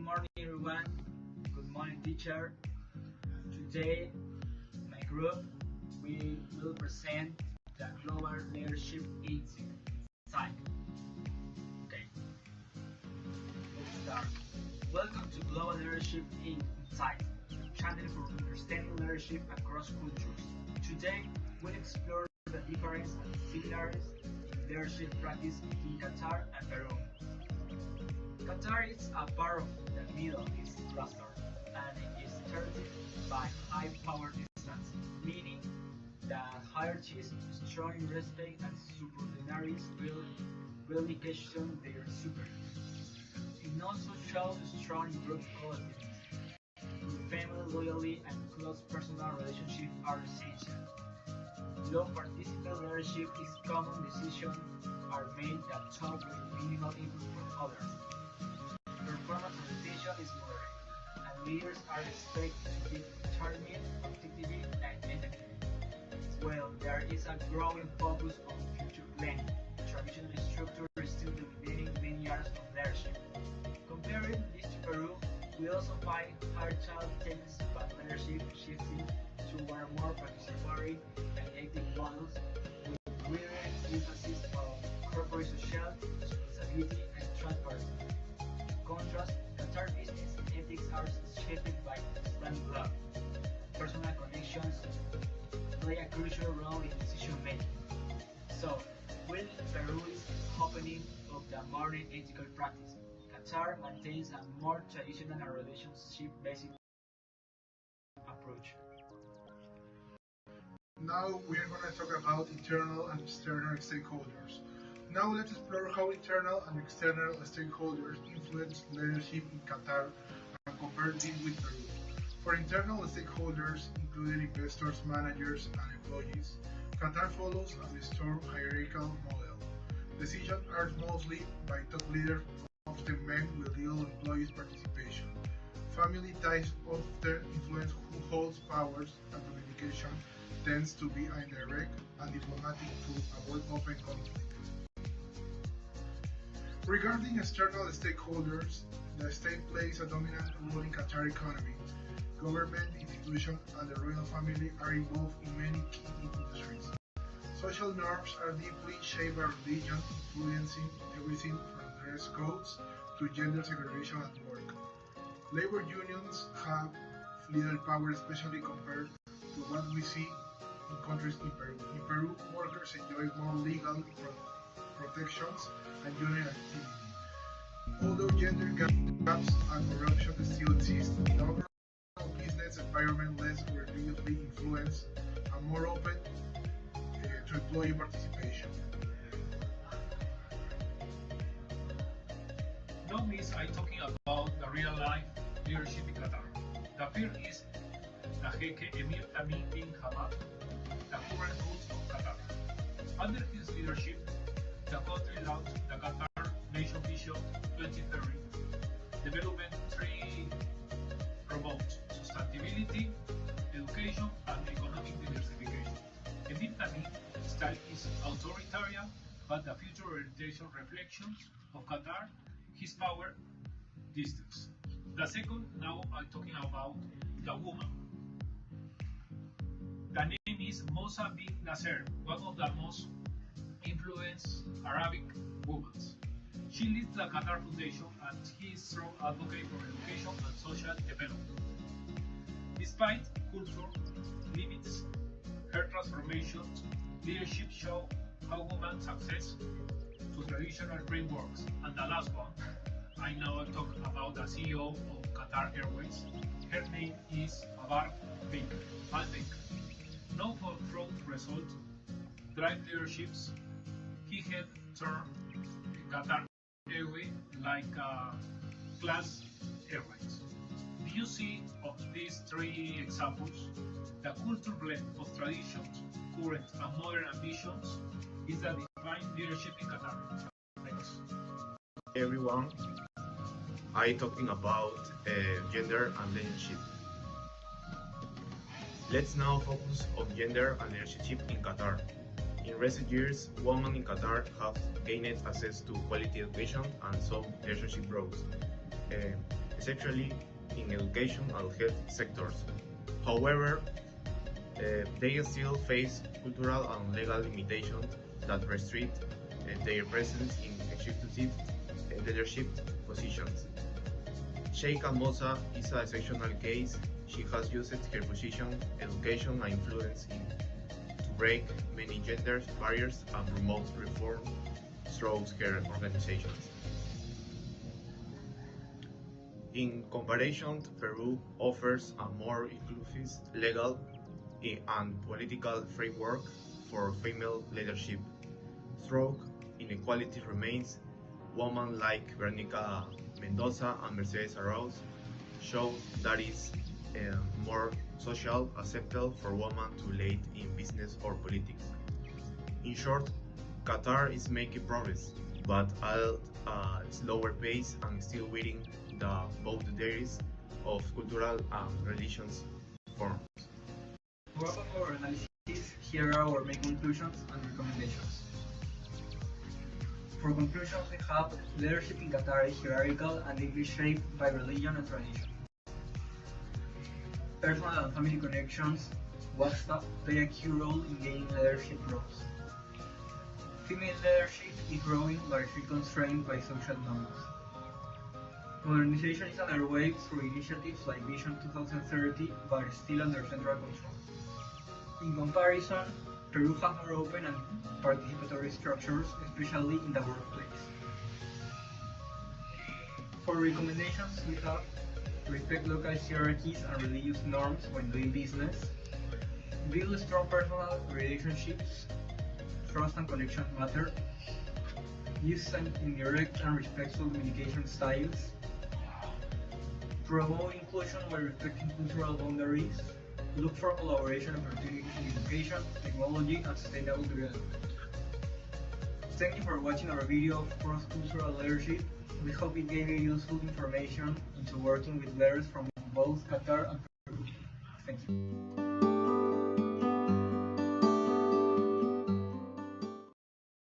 morning, everyone. Good morning, teacher. Today, my group will present the Global Leadership Insight. Okay, let's start. Welcome to Global Leadership Insight, a channel for understanding leadership across cultures. Today, we'll explore the differences and similarities in leadership practice in Qatar and Peru. Qatar is a part of the Middle East cluster and is started by high power distance, meaning that hierarchies, strong respect and subordinates will question their superiors. It also shows strong group collectivism, where family loyalty and close personal relationships are essential. Low participant leadership is common decisions are made that top with minimal input from others. Performance orientation is moderate, and leaders are expected to be determined, objective, and effective. While there is a growing focus on future planning, traditional structure is still dominating many areas of leadership. Comparing this to Peru, we also find hard-child tendencies but leadership shifting toward more participatory and active models with greater emphasis on corporate social responsibility and transparency. Contrast, Qatar business ethics are shaped by Islamic law. Personal connections play a crucial role in decision making. So, while Peru is opening of the modern ethical practice, Qatar maintains a more traditional and relationship-based approach. Now we are going to talk about internal and external stakeholders. Now let's explore how internal and external stakeholders influence leadership in Qatar and compare this with Peru. For internal stakeholders, including investors, managers, and employees, Qatar follows a strong hierarchical model. Decisions are mostly by top leaders, often men with little employees' participation. Family ties often influence who holds powers, and communication tends to be indirect and diplomatic to avoid open conflict. Regarding external stakeholders, the state plays a dominant role in Qatar economy. Government, institutions, and the royal family are involved in many key industries. Social norms are deeply shaped by religion, influencing everything from dress codes to gender segregation at work. Labor unions have little power, especially compared to what we see in countries in Peru. In Peru, workers enjoy more legal protections and union activity. Although gender gaps and corruption still exist, the overall business environment less religiously influenced and more open to employee participation. Now is I talking about the real life leadership in Qatar. The first is the Sheikh Emir Tamim bin Hamad, the current ruler of Qatar. Under his leadership, the country launched the Qatar Nation Vision 2030, development three promote sustainability, education, and economic diversification. Emir Tamim's style is authoritarian, but the future orientation reflections of Qatar, his power distance. The second, now I'm talking about the woman. The name is Mosa bin Nasser, one of the most influenced Arabic women. She leads the Qatar Foundation and he is a strong advocate for education and social development. Despite culture limits, her transformation leadership show how women success to traditional frameworks. And the last one, I now talk about the CEO of Qatar Airways. Her name is Abar Baker. Known for fraud results, drive leaderships, he had turned Qatar Airways like a class airlines. Do you see of these three examples? The culture blend of traditions, current and modern ambitions is the divine leadership in Qatar. Thanks. Everyone, I talking about gender and leadership. Let's now focus on gender and leadership in Qatar. In recent years, women in Qatar have gained access to quality education and some leadership roles. especially in education and health sectors. However, they still face cultural and legal limitations that restrict their presence in executive leadership positions. Sheikha Mosa is a exceptional case. She has used her position, education, and influence to break many gender barriers and promote reform through her organizations. In comparison, Peru offers a more inclusive legal and political framework for female leadership. Though inequality remains, women like Veronica Mendoza and Mercedes Arauz show that it's more social acceptable for women to lead in business or politics. In short, Qatar is making progress, but at a slower pace and still waiting the boundaries of cultural and religious forms. To wrap up our analysis, here are our main conclusions and recommendations. For conclusions, we have leadership in Qatar is hierarchical and deeply shaped by religion and tradition. Personal and family connections, WhatsApp, play a key role in gaining leadership roles. Female leadership is growing but is still constrained by social norms. Modernization is underway through initiatives like Vision 2030 but is still under central control. In comparison, Peru has more open and participatory structures, especially in the workplace. For recommendations, we have respect local hierarchies and religious norms when doing business, build strong personal relationships, trust and connection matter, use indirect and respectful communication styles, promote inclusion while respecting cultural boundaries, look for collaboration opportunities in education, technology, and sustainable development. Thank you for watching our video of cross-cultural leadership. We hope it gave you useful information into working with leaders from both Qatar and Peru. Thank you.